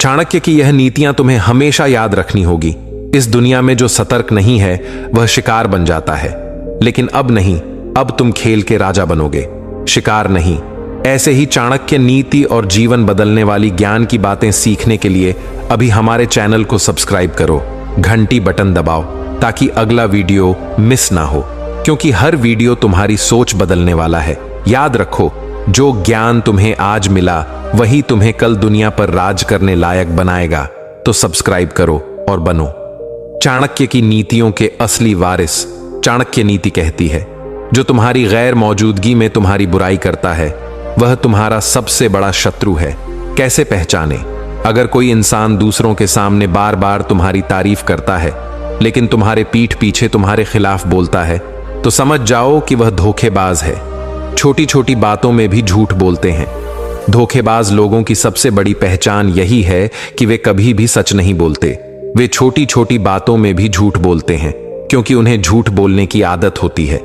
चाणक्य की यह नीतियां तुम्हें हमेशा याद रखनी होगी। इस दुनिया में जो सतर्क नहीं है वह शिकार बन जाता है, लेकिन अब नहीं, अब तुम खेल के राजा बनोगे, शिकार नहीं। ऐसे ही चाणक्य नीति और जीवन बदलने वाली ज्ञान की बातें सीखने के लिए अभी हमारे चैनल को सब्सक्राइब करो, घंटी बटन दबाओ ताकि अगला वीडियो मिस ना हो, क्योंकि हर वीडियो तुम्हारी सोच बदलने वाला है। याद रखो, जो ज्ञान तुम्हें आज मिला वही तुम्हें कल दुनिया पर राज करने लायक बनाएगा। तो सब्सक्राइब करो और बनो चाणक्य की नीतियों के असली वारिस। चाणक्य नीति कहती है, जो तुम्हारी गैर मौजूदगी में तुम्हारी बुराई करता है वह तुम्हारा सबसे बड़ा शत्रु है। कैसे पहचाने? अगर कोई इंसान दूसरों के सामने बार बार तुम्हारी तारीफ करता है लेकिन तुम्हारे पीठ पीछे तुम्हारे खिलाफ बोलता है, तो समझ जाओ कि वह धोखेबाज है। छोटी छोटी बातों में भी झूठ बोलते हैं। धोखेबाज लोगों की सबसे बड़ी पहचान यही है कि वे कभी भी सच नहीं बोलते। वे छोटी छोटी बातों में भी झूठ बोलते हैं क्योंकि उन्हें झूठ बोलने की आदत होती है।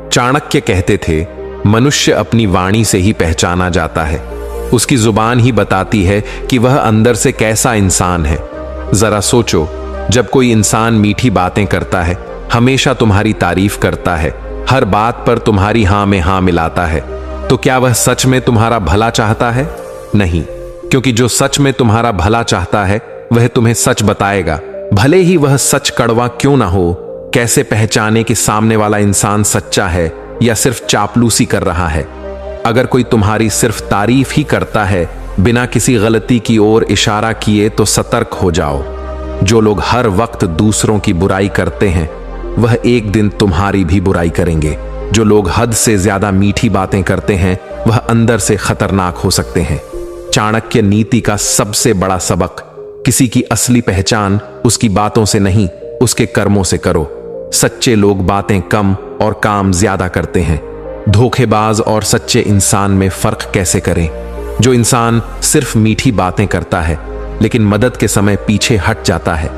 चाणक्य कहते थे, मनुष्य अपनी वाणी से ही पहचाना जाता है। उसकी जुबान ही बताती है कि वह अंदर से कैसा इंसान है। जरा सोचो, जब कोई इंसान मीठी बातें करता है, हमेशा तुम्हारी तारीफ करता है, हर बात पर तुम्हारी हां में हां मिलाता है, तो क्या वह सच में तुम्हारा भला चाहता है? नहीं, क्योंकि जो सच में तुम्हारा भला चाहता है वह तुम्हें सच बताएगा, भले ही वह सच कड़वा क्यों ना हो। कैसे पहचाने कि सामने वाला इंसान सच्चा है या सिर्फ चापलूसी कर रहा है? अगर कोई तुम्हारी सिर्फ तारीफ ही करता है बिना किसी गलती की ओर इशारा किए, तो सतर्क हो जाओ। जो लोग हर वक्त दूसरों की बुराई करते हैं वह एक दिन तुम्हारी भी बुराई करेंगे। जो लोग हद से ज्यादा मीठी बातें करते हैं वह अंदर से खतरनाक हो सकते हैं। चाणक्य नीति का सबसे बड़ा सबक, किसी की असली पहचान उसकी बातों से नहीं, उसके कर्मों से करो। सच्चे लोग बातें कम और काम ज्यादा करते हैं। धोखेबाज और सच्चे इंसान में फर्क कैसे करें? जो इंसान सिर्फ मीठी बातें करता है लेकिन मदद के समय पीछे हट जाता है,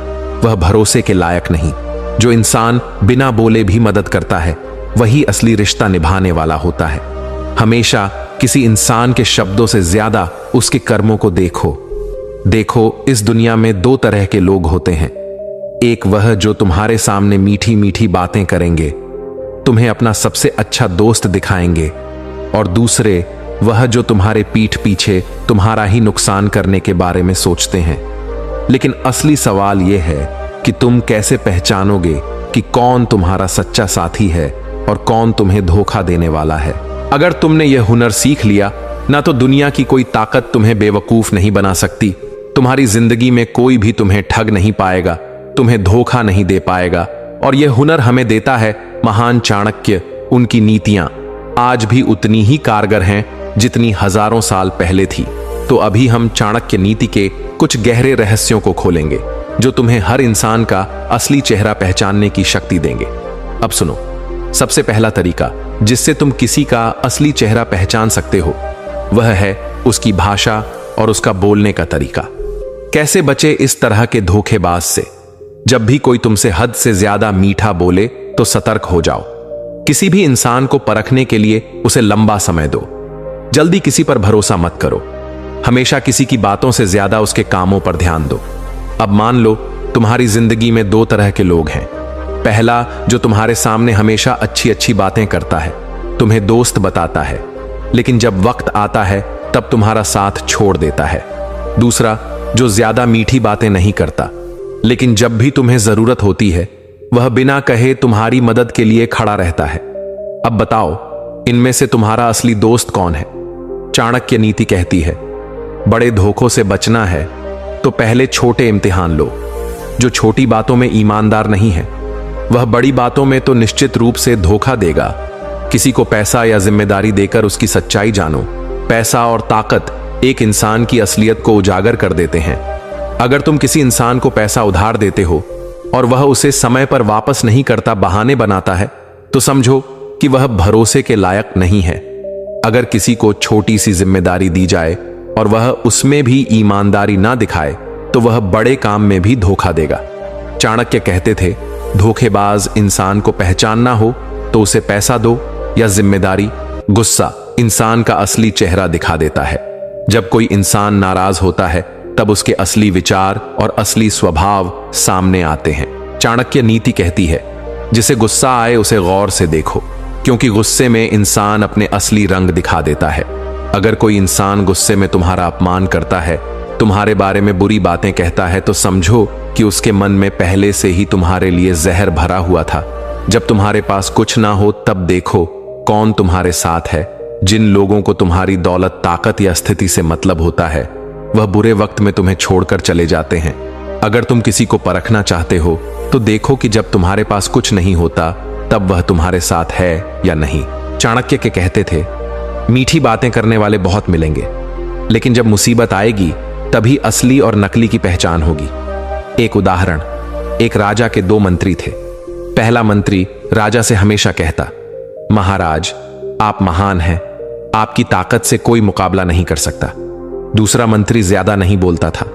वह भरोसे के लायक नहीं। जो इंसान बिना बोले भी मदद करता है वही असली रिश्ता निभाने वाला होता है। हमेशा किसी इंसान के शब्दों से ज्यादा उसके कर्मों को देखो, इस दुनिया में दो तरह के लोग होते हैं। एक वह जो तुम्हारे सामने मीठी मीठी बातें करेंगे, तुम्हें अपना सबसे अच्छा दोस्त दिखाएंगे, और दूसरे वह जो तुम्हारे पीठ पीछे तुम्हारा ही नुकसान करने के बारे में सोचते हैं। लेकिन असली सवाल यह है कि तुम कैसे पहचानोगे कि कौन तुम्हारा सच्चा साथी है और कौन तुम्हें धोखा देने वाला है। अगर तुमने यह हुनर सीख लिया ना, तो दुनिया की कोई ताकत तुम्हें बेवकूफ नहीं बना सकती। तुम्हारी जिंदगी में कोई भी तुम्हें ठग नहीं पाएगा, तुम्हें धोखा नहीं दे पाएगा। और यह हुनर हमें देता है महान चाणक्य। उनकी नीतियां आज भी उतनी ही कारगर हैं जितनी हजारों साल पहले थी। तो अभी हम चाणक्य नीति के कुछ गहरे रहस्यों को खोलेंगे जो तुम्हें हर इंसान का असली चेहरा पहचानने की शक्ति देंगे। अब सुनो, सबसे पहला तरीका जिससे तुम किसी का असली चेहरा पहचान सकते हो वह है उसकी भाषा और उसका बोलने का तरीका। कैसे बचे इस तरह के धोखेबाज से? जब भी कोई तुमसे हद से ज्यादा मीठा बोले तो सतर्क हो जाओ। किसी भी इंसान को परखने के लिए उसे लंबा समय दो। जल्दी किसी पर भरोसा मत करो। हमेशा किसी की बातों से ज्यादा उसके कामों पर ध्यान दो। अब मान लो तुम्हारी जिंदगी में दो तरह के लोग हैं। पहला, जो तुम्हारे सामने हमेशा अच्छी अच्छी बातें करता है, तुम्हें दोस्त बताता है, लेकिन जब वक्त आता है तब तुम्हारा साथ छोड़ देता है। दूसरा, जो ज्यादा मीठी बातें नहीं करता, लेकिन जब भी तुम्हें जरूरत होती है वह बिना कहे तुम्हारी मदद के लिए खड़ा रहता है। अब बताओ, इनमें से तुम्हारा असली दोस्त कौन है? चाणक्य नीति कहती है, बड़े धोखों से बचना है तो पहले छोटे इम्तिहान लो। जो छोटी बातों में ईमानदार नहीं है वह बड़ी बातों में तो निश्चित रूप से धोखा देगा। किसी को पैसा या जिम्मेदारी देकर उसकी सच्चाई जानो। पैसा और ताकत एक इंसान की असलियत को उजागर कर देते हैं। अगर तुम किसी इंसान को पैसा उधार देते हो और वह उसे समय पर वापस नहीं करता, बहाने बनाता है, तो समझो कि वह भरोसे के लायक नहीं है। अगर किसी को छोटी सी जिम्मेदारी दी जाए और वह उसमें भी ईमानदारी ना दिखाए, तो वह बड़े काम में भी धोखा देगा। चाणक्य कहते थे, धोखेबाज इंसान को पहचानना हो तो उसे पैसा दो या जिम्मेदारी। गुस्सा इंसान का असली चेहरा दिखा देता है। जब कोई इंसान नाराज होता है तब उसके असली विचार और असली स्वभाव सामने आते हैं। चाणक्य नीति कहती है, जिसे गुस्सा आए उसे गौर से देखो, क्योंकि गुस्से में इंसान अपने असली रंग दिखा देता है। अगर कोई इंसान गुस्से में तुम्हारा अपमान करता है, तुम्हारे बारे में बुरी बातें कहता है, तो समझो कि उसके मन में पहले से ही तुम्हारे लिए जहर भरा हुआ था। जब तुम्हारे पास कुछ ना हो तब देखो कौन तुम्हारे साथ है। जिन लोगों को तुम्हारी दौलत, ताकत या स्थिति से मतलब होता है, वह बुरे वक्त में तुम्हें छोड़कर चले जाते हैं। अगर तुम किसी को परखना चाहते हो तो देखो कि जब तुम्हारे पास कुछ नहीं होता तब वह तुम्हारे साथ है या नहीं। चाणक्य के कहते थे, मीठी बातें करने वाले बहुत मिलेंगे, लेकिन जब मुसीबत आएगी तभी असली और नकली की पहचान होगी। एक उदाहरण, एक राजा के 2 मंत्री थे। पहला मंत्री राजा से हमेशा कहता, महाराज आप महान हैं, आपकी ताकत से कोई मुकाबला नहीं कर सकता। दूसरा मंत्री ज्यादा नहीं बोलता था,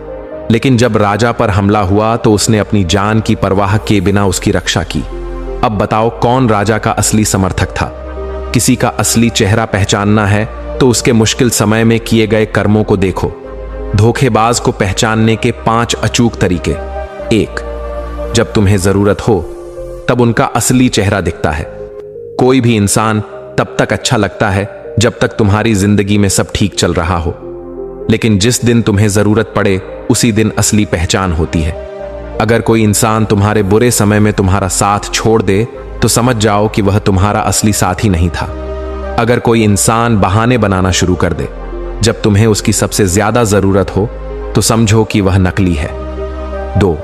लेकिन जब राजा पर हमला हुआ तो उसने अपनी जान की परवाह किए बिना उसकी रक्षा की। अब बताओ कौन राजा का असली समर्थक था? किसी का असली चेहरा पहचानना है तो उसके मुश्किल समय में किए गए कर्मों को देखो। धोखेबाज को पहचानने के 5 अचूक तरीके। 1, जब तुम्हें जरूरत हो तब उनका असली चेहरा दिखता है। कोई भी इंसान तब तक अच्छा लगता है जब तक तुम्हारी जिंदगी में सब ठीक चल रहा हो, लेकिन जिस दिन तुम्हें जरूरत पड़े उसी दिन असली पहचान होती है। अगर कोई इंसान तुम्हारे बुरे समय में तुम्हारा साथ छोड़ दे तो समझ जाओ कि वह तुम्हारा असली साथी नहीं था। अगर कोई इंसान बहाने बनाना शुरू कर दे जब तुम्हें उसकी सबसे ज्यादा जरूरत हो तो समझो कि वह नकली है। 2,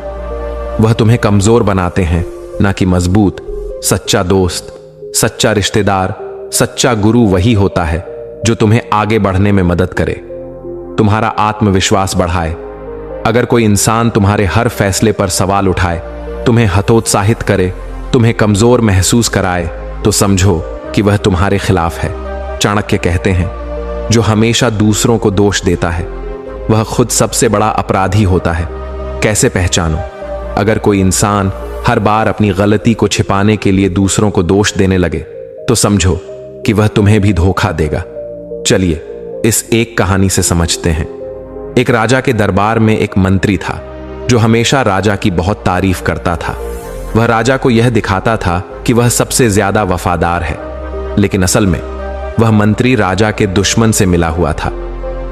वह तुम्हें कमजोर बनाते हैं, ना कि मजबूत। सच्चा दोस्त, सच्चा रिश्तेदार, सच्चा गुरु वही होता है जो तुम्हें आगे बढ़ने में मदद करे, तुम्हारा आत्मविश्वास बढ़ाए। अगर कोई इंसान तुम्हारे हर फैसले पर सवाल उठाए, तुम्हें हतोत्साहित करे, तुम्हें कमजोर महसूस कराए, तो समझो कि वह तुम्हारे खिलाफ है। चाणक्य कहते हैं, जो हमेशा दूसरों को दोष देता है वह खुद सबसे बड़ा अपराधी होता है। कैसे पहचानो? अगर कोई इंसान हर बार अपनी गलती को छिपाने के लिए दूसरों को दोष देने लगे तो समझो कि वह तुम्हें भी धोखा देगा। चलिए इस एक कहानी से समझते हैं। एक राजा के दरबार में एक मंत्री था जो हमेशा राजा की बहुत तारीफ करता था। वह राजा को यह दिखाता था कि वह सबसे ज्यादा वफादार है, लेकिन असल में वह मंत्री राजा के दुश्मन से मिला हुआ था।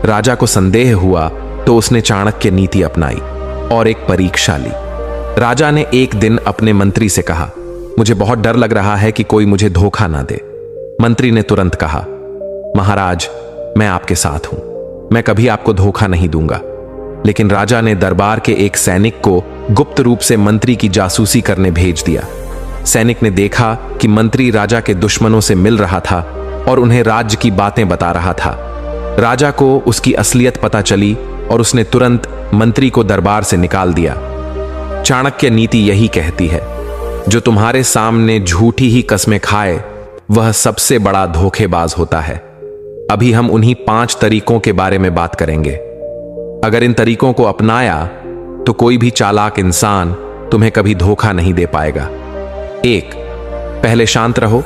राजा को संदेह हुआ तो उसने चाणक्य नीति अपनाई और एक परीक्षा ली। राजा ने एक दिन अपने मंत्री से कहा, मुझे बहुत डर लग रहा है कि कोई मुझे धोखा ना दे। मंत्री ने तुरंत कहा, महाराज मैं आपके साथ हूं, मैं कभी आपको धोखा नहीं दूंगा। लेकिन राजा ने दरबार के एक सैनिक को गुप्त रूप से मंत्री की जासूसी करने भेज दिया। सैनिक ने देखा कि मंत्री राजा के दुश्मनों से मिल रहा था और उन्हें राज्य की बातें बता रहा था। राजा को उसकी असलियत पता चली और उसने तुरंत मंत्री को दरबार से निकाल दिया। चाणक्य नीति यही कहती है, जो तुम्हारे सामने झूठी ही कस्में खाए वह सबसे बड़ा धोखेबाज होता है। अभी हम उन्हीं 5 तरीकों के बारे में बात करेंगे। अगर इन तरीकों को अपनाया तो कोई भी चालाक इंसान तुम्हें कभी धोखा नहीं दे पाएगा। 1, पहले शांत रहो,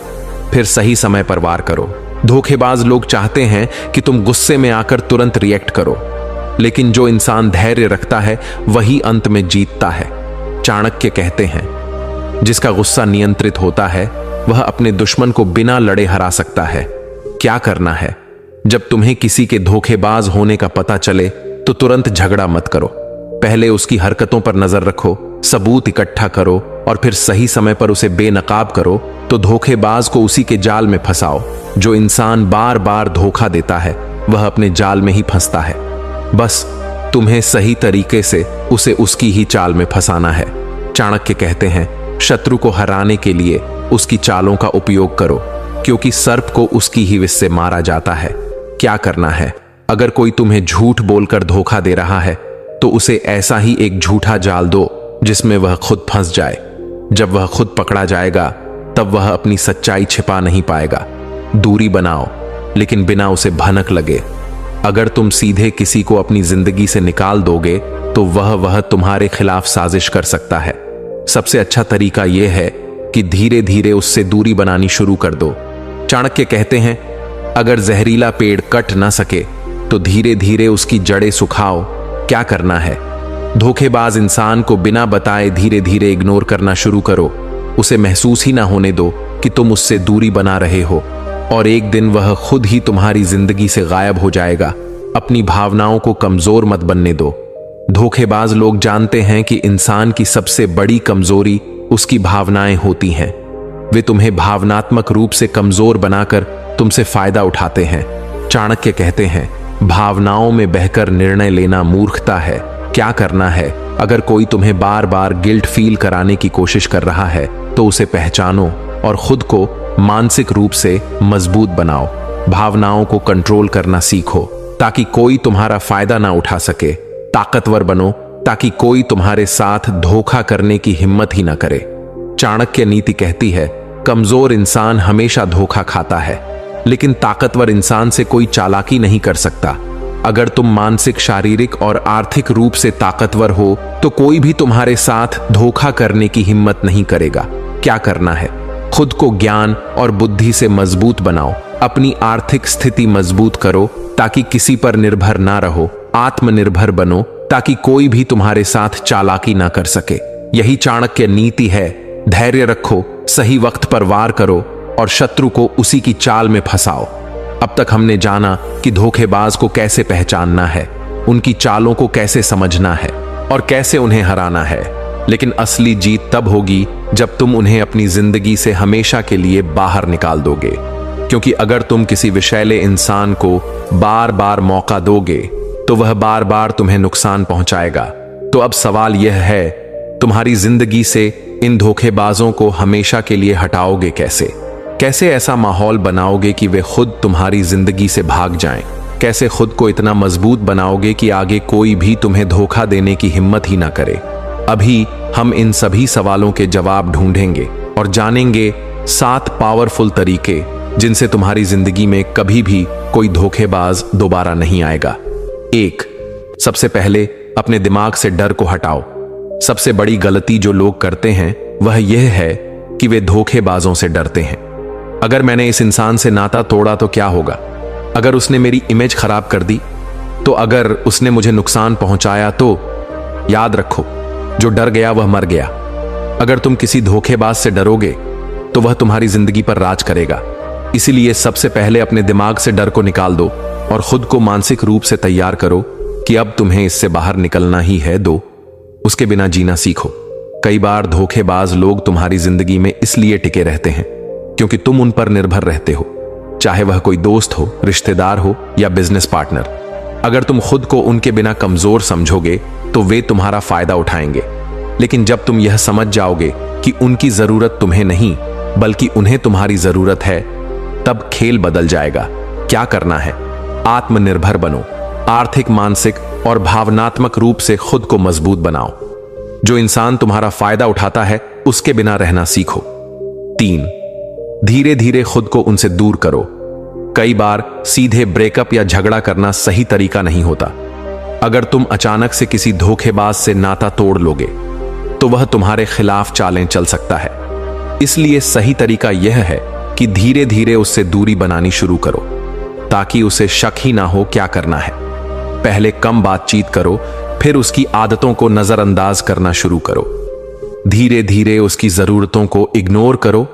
फिर सही समय पर वार करो। धोखेबाज लोग चाहते हैं कि तुम गुस्से में आकर तुरंत रिएक्ट करो, लेकिन जो इंसान धैर्य रखता है वही अंत में जीतता है। चाणक्य कहते हैं, जिसका गुस्सा नियंत्रित होता है वह अपने दुश्मन को बिना लड़े हरा सकता है। क्या करना है? जब तुम्हें किसी के धोखेबाज होने का पता चले तो तुरंत झगड़ा मत करो। पहले उसकी हरकतों पर नजर रखो, सबूत इकट्ठा करो और फिर सही समय पर उसे बेनकाब करो तो धोखेबाज को उसी के जाल में फंसाओ। जो इंसान बार बार धोखा देता है वह अपने जाल में ही फंसता है। बस तुम्हें सही तरीके से उसे उसकी ही चाल में फंसाना है। चाणक्य कहते हैं, शत्रु को हराने के लिए उसकी चालों का उपयोग करो, क्योंकि सर्प को उसकी ही विष से मारा जाता है। क्या करना है? अगर कोई तुम्हें झूठ बोलकर धोखा दे रहा है तो उसे ऐसा ही एक झूठा जाल दो जिसमें वह खुद फंस जाए। जब वह खुद पकड़ा जाएगा तब वह अपनी सच्चाई छिपा नहीं पाएगा। दूरी बनाओ, लेकिन बिना उसे भनक लगे। अगर तुम सीधे किसी को अपनी जिंदगी से निकाल दोगे तो वह तुम्हारे खिलाफ साजिश कर सकता है। सबसे अच्छा तरीका यह है कि धीरे धीरे उससे दूरी बनानी शुरू कर दो। चाणक्य कहते हैं, अगर जहरीला पेड़ कट ना सके तो धीरे धीरे उसकी जड़ें सुखाओ, क्या करना है? धोखेबाज इंसान को बिना बताए धीरे धीरे इग्नोर करना शुरू करो। उसे महसूस ही ना होने दो कि तुम उससे दूरी बना रहे हो, और एक दिन वह खुद ही तुम्हारी जिंदगी से गायब हो जाएगा। अपनी भावनाओं को कमजोर मत बनने दो। धोखेबाज लोग जानते हैं कि इंसान की सबसे बड़ी कमजोरी उसकी भावनाएं होती हैं। वे तुम्हें भावनात्मक रूप से कमजोर बनाकर तुमसे फायदा उठाते हैं। चाणक्य कहते हैं, भावनाओं में बहकर निर्णय लेना मूर्खता है। क्या करना है? अगर कोई तुम्हें बार बार गिल्ट फील कराने की कोशिश कर रहा है तो उसे पहचानो और खुद को मानसिक रूप से मजबूत बनाओ। भावनाओं को कंट्रोल करना सीखो ताकि कोई तुम्हारा फायदा ना उठा सके। ताकतवर बनो ताकि कोई तुम्हारे साथ धोखा करने की हिम्मत ही ना करे। चाणक्य नीति कहती है, कमजोर इंसान हमेशा धोखा खाता है, लेकिन ताकतवर इंसान से कोई चालाकी नहीं कर सकता। अगर तुम मानसिक, शारीरिक और आर्थिक रूप से ताकतवर हो तो कोई भी तुम्हारे साथ धोखा करने की हिम्मत नहीं करेगा। क्या करना है? खुद को ज्ञान और बुद्धि से मजबूत बनाओ। अपनी आर्थिक स्थिति मजबूत करो ताकि किसी पर निर्भर ना रहो। आत्मनिर्भर बनो ताकि कोई भी तुम्हारे साथ चालाकी ना कर सके। यही चाणक्य नीति है। धैर्य रखो, सही वक्त पर वार करो और शत्रु को उसी की चाल में फंसाओ। अब तक हमने जाना कि धोखेबाज को कैसे पहचानना है, उनकी चालों को कैसे समझना है और कैसे उन्हें हराना है। लेकिन असली जीत तब होगी जब तुम उन्हें अपनी जिंदगी से हमेशा के लिए बाहर निकाल दोगे। क्योंकि अगर तुम किसी विषैले इंसान को बार बार मौका दोगे तो वह बार बार तुम्हें नुकसान पहुंचाएगा। तो अब सवाल यह है, तुम्हारी जिंदगी से इन धोखेबाजों को हमेशा के लिए हटाओगे कैसे? कैसे ऐसा माहौल बनाओगे कि वे खुद तुम्हारी जिंदगी से भाग जाएं? कैसे खुद को इतना मजबूत बनाओगे कि आगे कोई भी तुम्हें धोखा देने की हिम्मत ही ना करे? अभी हम इन सभी सवालों के जवाब ढूंढेंगे और जानेंगे 7 पावरफुल तरीके जिनसे तुम्हारी जिंदगी में कभी भी कोई धोखेबाज दोबारा नहीं आएगा। 1, सबसे पहले अपने दिमाग से डर को हटाओ। सबसे बड़ी गलती जो लोग करते हैं वह यह है कि वे धोखेबाजों से डरते हैं। अगर मैंने इस इंसान से नाता तोड़ा तो क्या होगा? अगर उसने मेरी इमेज खराब कर दी तो? अगर उसने मुझे नुकसान पहुंचाया तो? याद रखो, जो डर गया वह मर गया। अगर तुम किसी धोखेबाज से डरोगे तो वह तुम्हारी जिंदगी पर राज करेगा। इसीलिए सबसे पहले अपने दिमाग से डर को निकाल दो और खुद को मानसिक रूप से तैयार करो कि अब तुम्हें इससे बाहर निकलना ही है। 2, उसके बिना जीना सीखो। कई बार धोखेबाज लोग तुम्हारी जिंदगी में इसलिए टिके रहते हैं क्योंकि तुम उन पर निर्भर रहते हो, चाहे वह कोई दोस्त हो, रिश्तेदार हो या बिजनेस पार्टनर। अगर तुम खुद को उनके बिना कमजोर समझोगे तो वे तुम्हारा फायदा उठाएंगे। लेकिन जब तुम यह समझ जाओगे कि उनकी जरूरत तुम्हें नहीं बल्कि उन्हें तुम्हारी जरूरत है, तब खेल बदल जाएगा। क्या करना है? आत्मनिर्भर बनो। आर्थिक, मानसिक और भावनात्मक रूप से खुद को मजबूत बनाओ। जो इंसान तुम्हारा फायदा उठाता है उसके बिना रहना सीखो। 3, धीरे धीरे खुद को उनसे दूर करो। कई बार सीधे ब्रेकअप या झगड़ा करना सही तरीका नहीं होता। अगर तुम अचानक से किसी धोखेबाज से नाता तोड़ लोगे तो वह तुम्हारे खिलाफ चालें चल सकता है। इसलिए सही तरीका यह है कि धीरे धीरे उससे दूरी बनानी शुरू करो ताकि उसे शक ही ना हो क्या करना है। पहले कम बातचीत करो, फिर उसकी आदतों को नजरअंदाज करना शुरू करो। धीरे धीरे उसकी जरूरतों को इग्नोर करो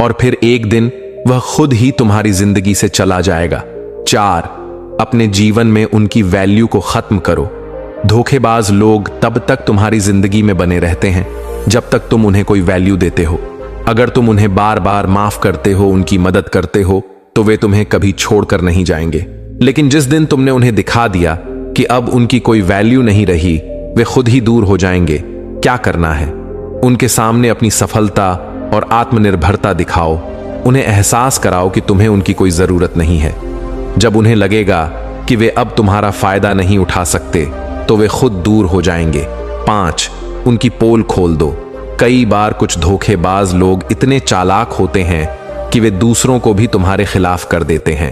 और फिर एक दिन वह खुद ही तुम्हारी जिंदगी से चला जाएगा। 4, अपने जीवन में उनकी वैल्यू को खत्म करो। धोखेबाज लोग तब तक तुम्हारी जिंदगी में बने रहते हैं जब तक तुम उन्हें कोई वैल्यू देते हो। अगर तुम उन्हें बार बार माफ करते हो, उनकी मदद करते हो, तो वे तुम्हें कभी छोड़कर नहीं जाएंगे। लेकिन जिस दिन तुमने उन्हें दिखा दिया कि अब उनकी कोई वैल्यू नहीं रही, वे खुद ही दूर हो जाएंगे। क्या करना है? उनके सामने अपनी सफलता और आत्मनिर्भरता दिखाओ। उन्हें एहसास कराओ कि तुम्हें उनकी कोई जरूरत नहीं है। जब उन्हें लगेगा कि वे अब तुम्हारा फायदा नहीं उठा सकते तो वे खुद दूर हो जाएंगे। 5, उनकी पोल खोल दो। कई बार कुछ धोखेबाज लोग इतने चालाक होते हैं कि वे दूसरों को भी तुम्हारे खिलाफ कर देते हैं।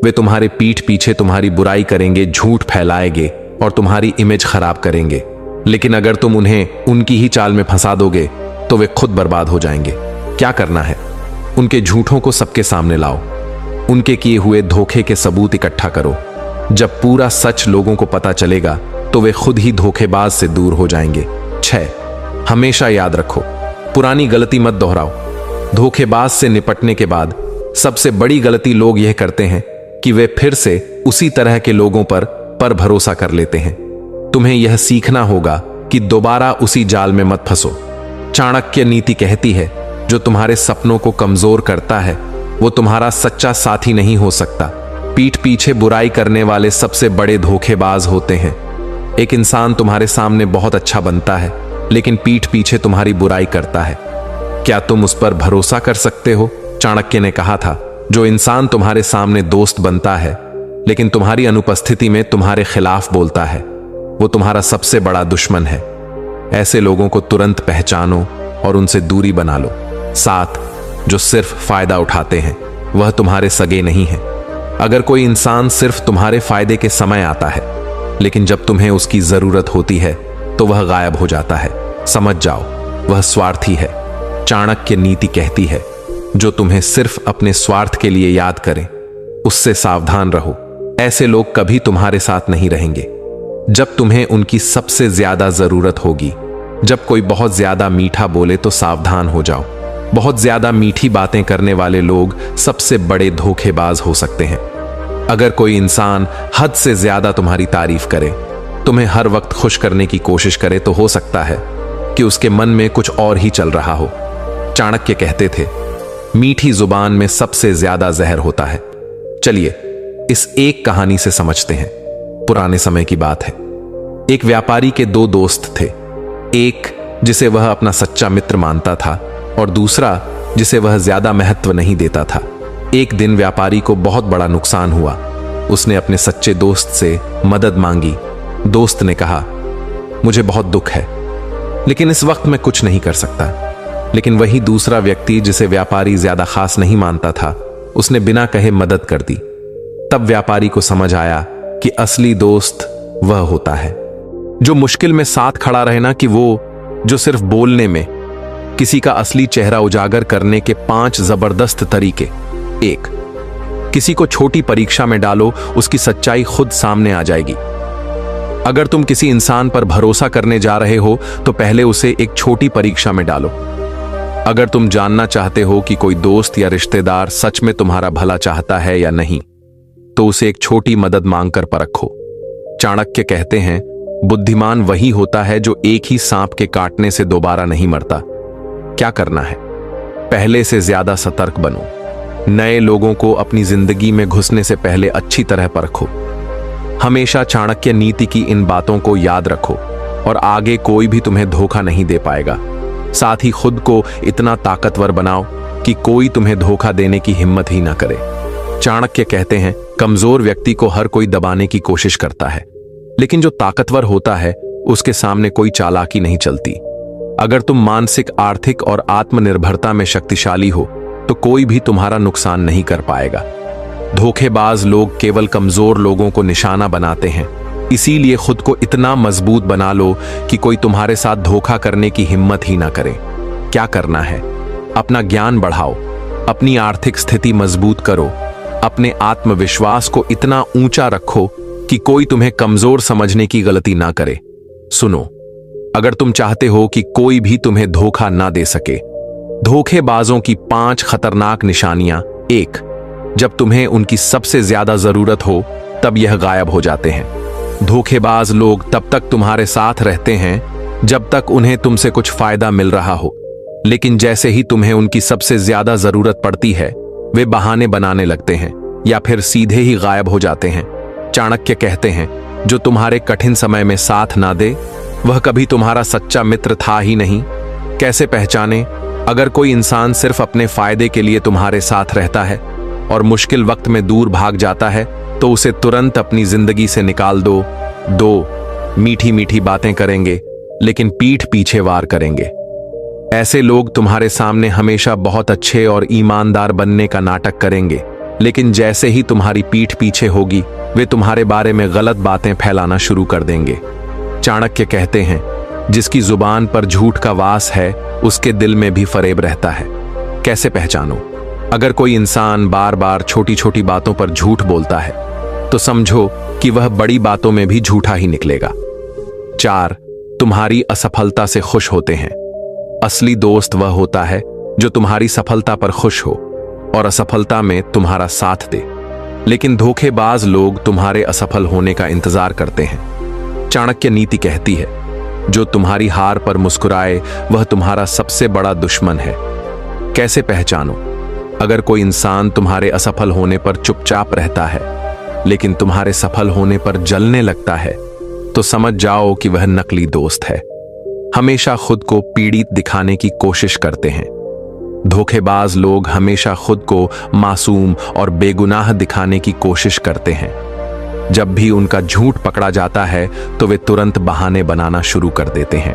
वे तुम्हारे पीठ पीछे तुम्हारी बुराई करेंगे, झूठ फैलाएंगे और तुम्हारी इमेज खराब करेंगे। लेकिन अगर तुम उन्हें उनकी ही चाल में फंसा दोगे तो वे खुद बर्बाद हो जाएंगे। क्या करना है? उनके झूठों को सबके सामने लाओ। उनके किए हुए धोखे के सबूत इकट्ठा करो। जब पूरा सच लोगों को पता चलेगा तो वे खुद ही धोखेबाज से दूर हो जाएंगे। 6. हमेशा याद रखो, पुरानी गलती मत दोहराओ। धोखेबाज से निपटने के बाद सबसे बड़ी गलती लोग यह करते हैं कि वे फिर से उसी तरह के लोगों पर भरोसा कर लेते हैं। तुम्हें यह सीखना होगा कि दोबारा उसी जाल में मत फंसो। चाणक्य नीति कहती है, जो तुम्हारे सपनों को कमजोर करता है वो तुम्हारा सच्चा साथी नहीं हो सकता। पीठ पीछे बुराई करने वाले सबसे बड़े धोखेबाज होते हैं। एक इंसान तुम्हारे सामने बहुत अच्छा बनता है, लेकिन पीठ पीछे तुम्हारी बुराई करता है। क्या तुम उस पर भरोसा कर सकते हो? चाणक्य ने कहा था, जो इंसान तुम्हारे सामने दोस्त बनता है लेकिन तुम्हारी अनुपस्थिति में तुम्हारे खिलाफ बोलता है, वो तुम्हारा सबसे बड़ा दुश्मन है। ऐसे लोगों को तुरंत पहचानो और उनसे दूरी बना लो। 7. जो सिर्फ फायदा उठाते हैं वह तुम्हारे सगे नहीं है। अगर कोई इंसान सिर्फ तुम्हारे फायदे के समय आता है, लेकिन जब तुम्हें उसकी जरूरत होती है तो वह गायब हो जाता है, समझ जाओ वह स्वार्थी है। चाणक्य नीति कहती है, जो तुम्हें सिर्फ अपने स्वार्थ के लिए याद करें उससे सावधान रहो। ऐसे लोग कभी तुम्हारे साथ नहीं रहेंगे। जब तुम्हें उनकी सबसे ज्यादा जरूरत होगी, जब कोई बहुत ज्यादा मीठा बोले तो सावधान हो जाओ। बहुत ज्यादा मीठी बातें करने वाले लोग सबसे बड़े धोखेबाज हो सकते हैं। अगर कोई इंसान हद से ज्यादा तुम्हारी तारीफ करे, तुम्हें हर वक्त खुश करने की कोशिश करे, तो हो सकता है कि उसके मन में कुछ और ही चल रहा हो। चाणक्य कहते थे, मीठी जुबान में सबसे ज्यादा जहर होता है। चलिए इस एक कहानी से समझते हैं। पुराने समय की बात है। एक व्यापारी के 2 दोस्त थे, एक जिसे वह अपना सच्चा मित्र मानता था और दूसरा जिसे वह ज्यादा महत्व नहीं देता था। एक दिन व्यापारी को बहुत बड़ा नुकसान हुआ। उसने अपने सच्चे दोस्त से मदद मांगी। दोस्त ने कहा, मुझे बहुत दुख है, लेकिन इस वक्त मैं कुछ नहीं कर सकता। लेकिन वही दूसरा व्यक्ति जिसे व्यापारी ज्यादा खास नहीं मानता था, उसने बिना कहे मदद कर दी। तब व्यापारी को समझ आया कि असली दोस्त वह होता है जो मुश्किल में साथ खड़ा रहे, ना कि वो जो सिर्फ बोलने में। किसी का असली चेहरा उजागर करने के 5 जबरदस्त तरीके। 1. किसी को छोटी परीक्षा में डालो, उसकी सच्चाई खुद सामने आ जाएगी। अगर तुम किसी इंसान पर भरोसा करने जा रहे हो तो पहले उसे एक छोटी परीक्षा में डालो। अगर तुम जानना चाहते हो कि कोई दोस्त या रिश्तेदार सच में तुम्हारा भला चाहता है या नहीं, तो उसे एक छोटी मदद मांगकर परखो। चाणक्य कहते हैं, बुद्धिमान वही होता है जो एक ही सांप के काटने से दोबारा नहीं मरता। क्या करना है? पहले से ज्यादा सतर्क बनो। नए लोगों को अपनी जिंदगी में घुसने से पहले अच्छी तरह परखो। हमेशा चाणक्य नीति की इन बातों को याद रखो और आगे कोई भी तुम्हें धोखा नहीं दे पाएगा। साथ ही खुद को इतना ताकतवर बनाओ कि कोई तुम्हें धोखा देने की हिम्मत ही ना करे। चाणक्य कहते हैं, कमजोर व्यक्ति को हर कोई दबाने की कोशिश करता है, लेकिन जो ताकतवर होता है उसके सामने कोई चालाकी नहीं चलती। अगर तुम मानसिक, आर्थिक और आत्मनिर्भरता में शक्तिशाली हो तो कोई भी तुम्हारा नुकसान नहीं कर पाएगा। धोखेबाज लोग केवल कमजोर लोगों को निशाना बनाते हैं, इसीलिए खुद को इतना मजबूत बना लो कि कोई तुम्हारे साथ धोखा करने की हिम्मत ही ना करे। क्या करना है? अपना ज्ञान बढ़ाओ, अपनी आर्थिक स्थिति मजबूत करो, अपने आत्मविश्वास को इतना ऊंचा रखो कि कोई तुम्हें कमजोर समझने की गलती ना करे। सुनो, अगर तुम चाहते हो कि कोई भी तुम्हें धोखा ना दे सके, धोखेबाजों की 5 खतरनाक निशानियां। 1. जब तुम्हें उनकी सबसे ज्यादा जरूरत हो तब यह गायब हो जाते हैं। धोखेबाज लोग तब तक तुम्हारे साथ रहते हैं जब तक उन्हें तुमसे कुछ फायदा मिल रहा हो, लेकिन जैसे ही तुम्हें उनकी सबसे ज्यादा जरूरत पड़ती है वे बहाने बनाने लगते हैं या फिर सीधे ही गायब हो जाते हैं। चाणक्य कहते हैं, जो तुम्हारे कठिन समय में साथ ना दे वह कभी तुम्हारा सच्चा मित्र था ही नहीं। कैसे पहचाने? अगर कोई इंसान सिर्फ अपने फायदे के लिए तुम्हारे साथ रहता है और मुश्किल वक्त में दूर भाग जाता है तो उसे तुरंत अपनी जिंदगी से निकाल दो। 2. मीठी मीठी बातें करेंगे लेकिन पीठ पीछे वार करेंगे। ऐसे लोग तुम्हारे सामने हमेशा बहुत अच्छे और ईमानदार बनने का नाटक करेंगे, लेकिन जैसे ही तुम्हारी पीठ पीछे होगी वे तुम्हारे बारे में गलत बातें फैलाना शुरू कर देंगे। चाणक्य कहते हैं, जिसकी जुबान पर झूठ का वास है उसके दिल में भी फरेब रहता है। कैसे पहचानो? अगर कोई इंसान बार बार छोटी छोटी बातों पर झूठ बोलता है तो समझो कि वह बड़ी बातों में भी झूठा ही निकलेगा। 4. तुम्हारी असफलता से खुश होते हैं। असली दोस्त वह होता है जो तुम्हारी सफलता पर खुश हो और असफलता में तुम्हारा साथ दे। लेकिन धोखेबाज लोग तुम्हारे असफल होने का इंतजार करते हैं। चाणक्य नीति कहती है, जो तुम्हारी हार पर मुस्कुराए वह तुम्हारा सबसे बड़ा दुश्मन है। कैसे पहचानो? अगर कोई इंसान तुम्हारे असफल होने पर चुपचाप रहता है लेकिन तुम्हारे सफल होने पर जलने लगता है, तो समझ जाओ कि वह नकली दोस्त है। हमेशा खुद को पीड़ित दिखाने की कोशिश करते हैं। धोखेबाज लोग हमेशा खुद को मासूम और बेगुनाह दिखाने की कोशिश करते हैं। जब भी उनका झूठ पकड़ा जाता है तो वे तुरंत बहाने बनाना शुरू कर देते हैं।